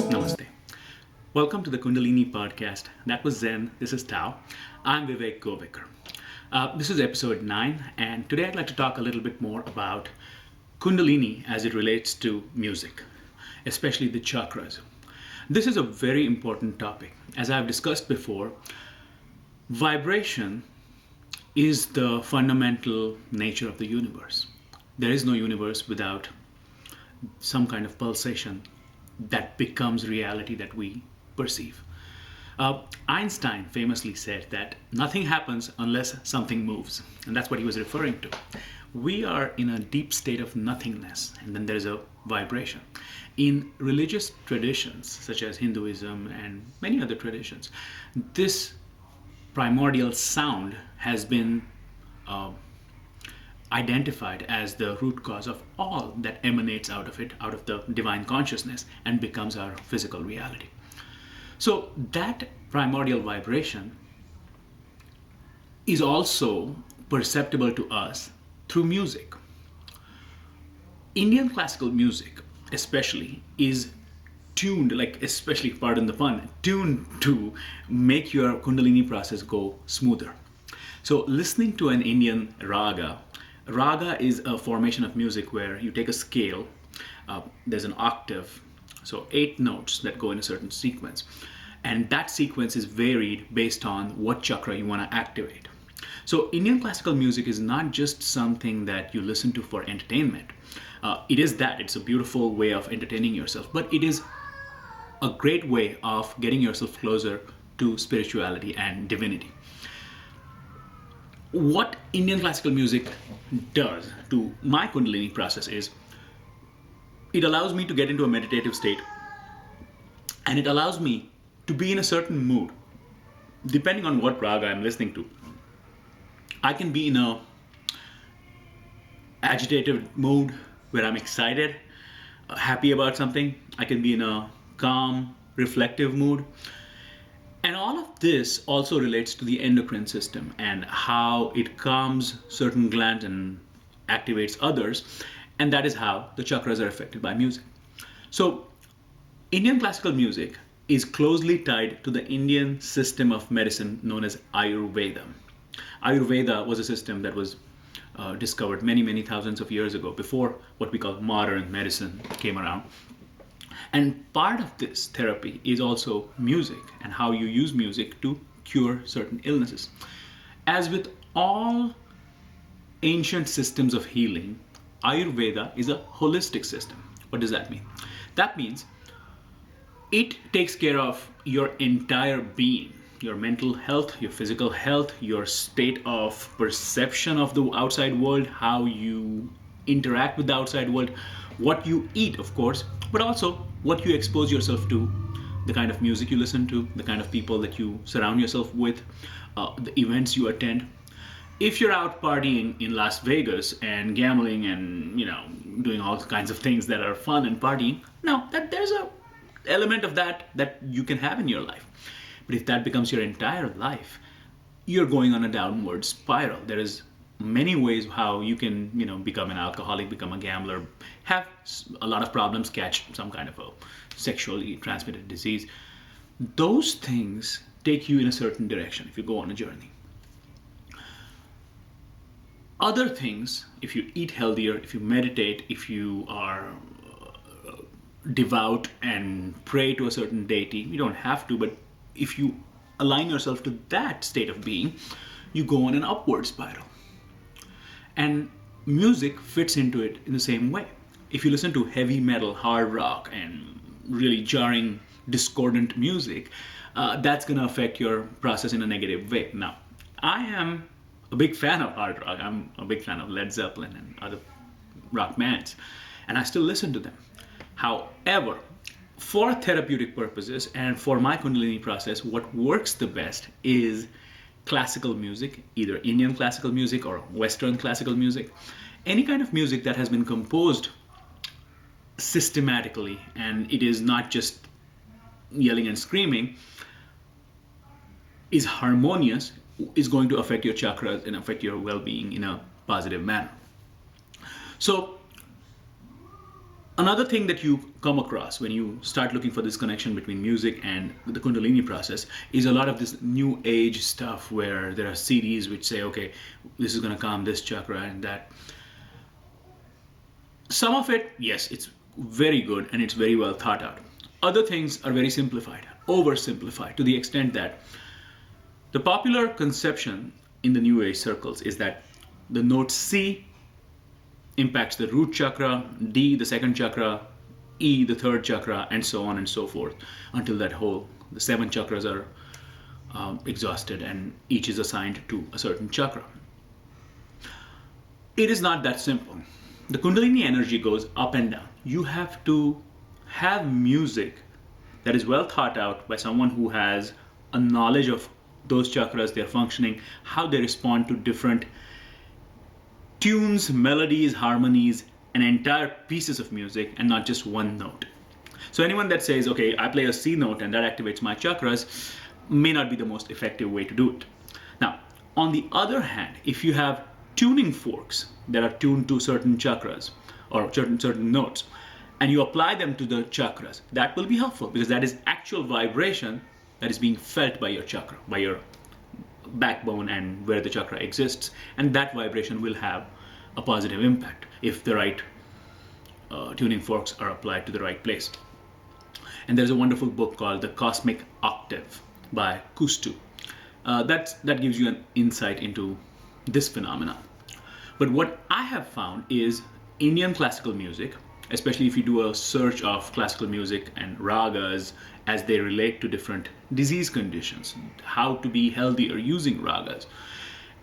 Namaste. Welcome to the Kundalini podcast. That was Zen. This is Tao. I'm Vivek Govikar. This is episode 9, and today I'd like to talk a little bit more about Kundalini as it relates to music, especially the chakras. This is a very important topic. As I've discussed before, vibration is the fundamental nature of the universe. There is no universe without some kind of pulsation that becomes reality that we perceive. Einstein famously said that nothing happens unless something moves, and that's what he was referring to. We are in a deep state of nothingness, and then there's a vibration. In religious traditions, such as Hinduism and many other traditions, this primordial sound has been identified as the root cause of all that emanates out of it, out of the divine consciousness, and becomes our physical reality. So that primordial vibration is also perceptible to us through music. Indian classical music especially is tuned, especially, pardon the pun, tuned to make your Kundalini process go smoother. So listening to an Indian raga is a formation of music where you take a scale, there's an octave, so 8 notes that go in a certain sequence. And that sequence is varied based on what chakra you want to activate. So Indian classical music is not just something that you listen to for entertainment. It's a beautiful way of entertaining yourself, but it is a great way of getting yourself closer to spirituality and divinity. What Indian classical music does to my Kundalini process is it allows me to get into a meditative state, and it allows me to be in a certain mood. Depending on what raga I'm listening to, I can be in a agitated mood where I'm excited, happy about something. I can be in a calm, reflective mood. And all of this also relates to the endocrine system and how it calms certain glands and activates others. And that is how the chakras are affected by music. So Indian classical music is closely tied to the Indian system of medicine known as Ayurveda. Ayurveda was a system that was discovered many thousands of years ago, before what we call modern medicine came around. And part of this therapy is also music and how you use music to cure certain illnesses. As with all ancient systems of healing, Ayurveda is a holistic system. What does that mean? That means it takes care of your entire being, your mental health, your physical health, your state of perception of the outside world, how you interact with the outside world, what you eat, of course, but also what you expose yourself to, the kind of music you listen to, the kind of people that you surround yourself with, the events you attend. If you're out partying in Las Vegas and gambling and, doing all kinds of things that are fun and partying, there's a element of that you can have in your life. But if that becomes your entire life, you're going on a downward spiral. There is many ways how you can, become an alcoholic, become a gambler, have a lot of problems, catch some kind of a sexually transmitted disease. Those things take you in a certain direction if you go on a journey. Other things, if you eat healthier, if you meditate, if you are devout and pray to a certain deity, you don't have to, but if you align yourself to that state of being, you go on an upward spiral. And music fits into it in the same way. If you listen to heavy metal, hard rock, and really jarring, discordant music, that's going to affect your process in a negative way. Now, I am a big fan of hard rock. I'm a big fan of Led Zeppelin and other rock bands, and I still listen to them. However, for therapeutic purposes and for my Kundalini process, what works the best is classical music, either Indian classical music or Western classical music. Any kind of music that has been composed systematically, and it is not just yelling and screaming, is harmonious, is going to affect your chakras and affect your well-being in a positive manner. So another thing that you come across when you start looking for this connection between music and the Kundalini process is a lot of this new age stuff where there are CDs which say, okay, this is going to calm this chakra and that. Some of it, yes, it's very good and it's very well thought out. Other things are very simplified, oversimplified, to the extent that the popular conception in the New Age circles is that the note C impacts the root chakra, D the second chakra, E the third chakra, and so on and so forth, until the 7 chakras are exhausted and each is assigned to a certain chakra. It is not that simple. The Kundalini energy goes up and down. You have to have music that is well thought out by someone who has a knowledge of those chakras, their functioning, how they respond to different tunes, melodies, harmonies, and entire pieces of music, and not just one note. So anyone that says, okay, I play a C note and that activates my chakras, may not be the most effective way to do it. Now, on the other hand, if you have tuning forks that are tuned to certain chakras or certain notes, and you apply them to the chakras, that will be helpful because that is actual vibration that is being felt by your chakra, by your backbone and where the chakra exists, and that vibration will have a positive impact if the right tuning forks are applied to the right place. And there's a wonderful book called The Cosmic Octave by Kustu. That gives you an insight into this phenomenon. But what I have found is Indian classical music, especially if you do a search of classical music and ragas as they relate to different disease conditions, how to be healthier using ragas.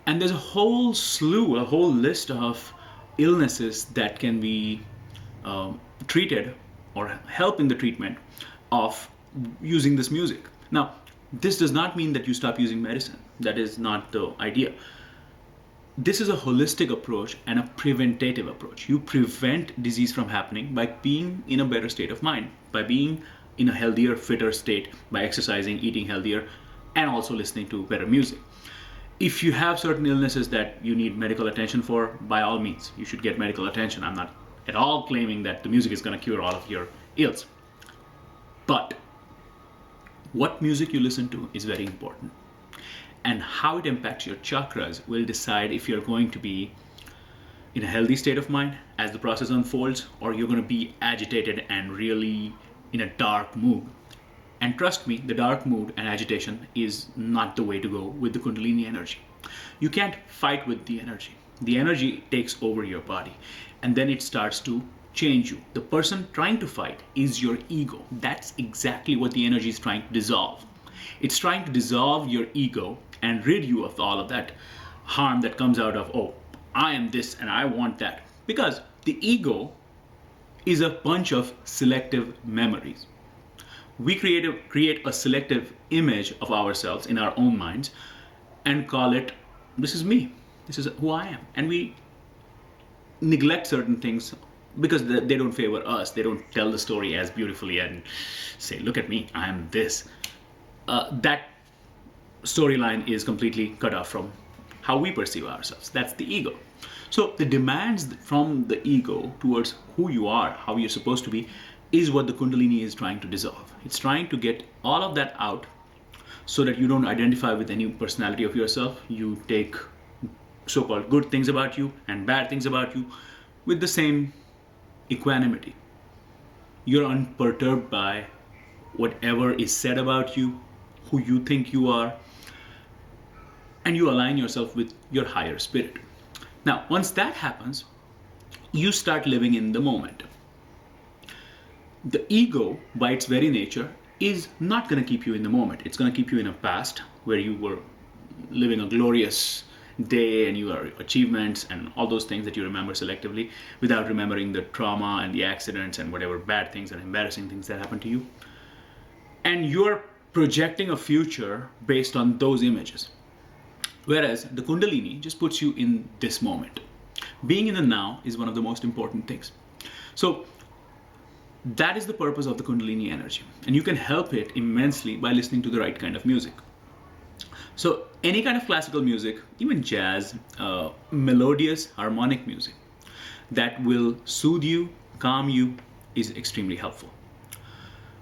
And there's a whole list of illnesses that can be treated or help in the treatment of using this music. Now, this does not mean that you stop using medicine. That is not the idea. This is a holistic approach and a preventative approach. You prevent disease from happening by being in a better state of mind, by being in a healthier, fitter state, by exercising, eating healthier, and also listening to better music. If you have certain illnesses that you need medical attention for, by all means, you should get medical attention. I'm not at all claiming that the music is going to cure all of your ills. But what music you listen to is very important. And how it impacts your chakras will decide if you're going to be in a healthy state of mind as the process unfolds, or you're going to be agitated and really in a dark mood. And trust me, the dark mood and agitation is not the way to go with the Kundalini energy. You can't fight with the energy. The energy takes over your body and then it starts to change you. The person trying to fight is your ego. That's exactly what the energy is trying to dissolve. It's trying to dissolve your ego and rid you of all of that harm that comes out of, oh, I am this and I want that. Because the ego is a bunch of selective memories. We create a selective image of ourselves in our own minds and call it, this is me, this is who I am. And we neglect certain things because they don't favor us. They don't tell the story as beautifully and say, look at me, I am this. That storyline is completely cut off from how we perceive ourselves. That's the ego. So the demands from the ego towards who you are, how you're supposed to be, is what the Kundalini is trying to dissolve. It's trying to get all of that out so that you don't identify with any personality of yourself. You take so-called good things about you and bad things about you with the same equanimity. You're unperturbed by whatever is said about you, who you think you are, and you align yourself with your higher spirit. Now, once that happens, you start living in the moment. The ego, by its very nature, is not going to keep you in the moment. It's going to keep you in a past where you were living a glorious day and your achievements and all those things that you remember selectively without remembering the trauma and the accidents and whatever bad things and embarrassing things that happened to you. And you're projecting a future based on those images. Whereas the Kundalini just puts you in this moment. Being in the now is one of the most important things. So that is the purpose of the Kundalini energy. And you can help it immensely by listening to the right kind of music. So any kind of classical music, even jazz, melodious harmonic music that will soothe you, calm you, is extremely helpful.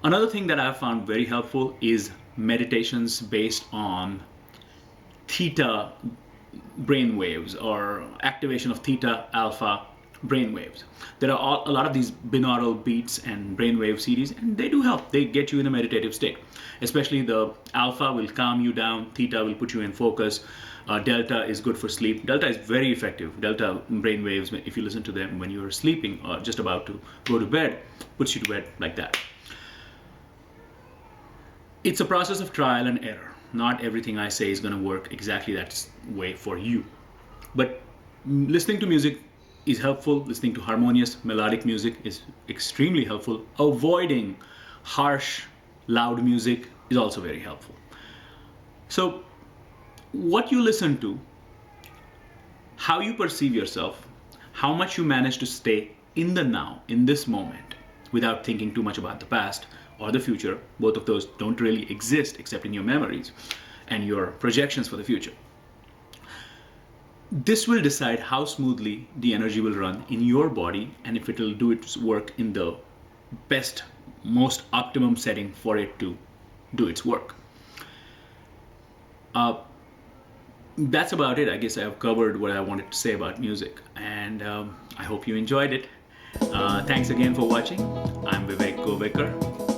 Another thing that I've found very helpful is meditations based on theta brain waves or activation of theta alpha brain waves. There are a lot of these binaural beats and brainwave series, and they do help. They get you in a meditative state. Especially the alpha will calm you down, theta will put you in focus, delta is good for sleep. Delta is very effective. Delta brainwaves, if you listen to them when you're sleeping or just about to go to bed, puts you to bed like that. It's a process of trial and error. Not everything I say is going to work exactly that way for you. But listening to music is helpful. Listening to harmonious, melodic music is extremely helpful. Avoiding harsh, loud music is also very helpful. So, what you listen to, how you perceive yourself, how much you manage to stay in the now, in this moment, without thinking too much about the past or the future. Both of those don't really exist except in your memories and your projections for the future. This will decide how smoothly the energy will run in your body and if it will do its work in the best, most optimum setting for it to do its work. That's about it. I guess I've covered what I wanted to say about music, and I hope you enjoyed it. Thanks again for watching. I'm Vivek Govekar.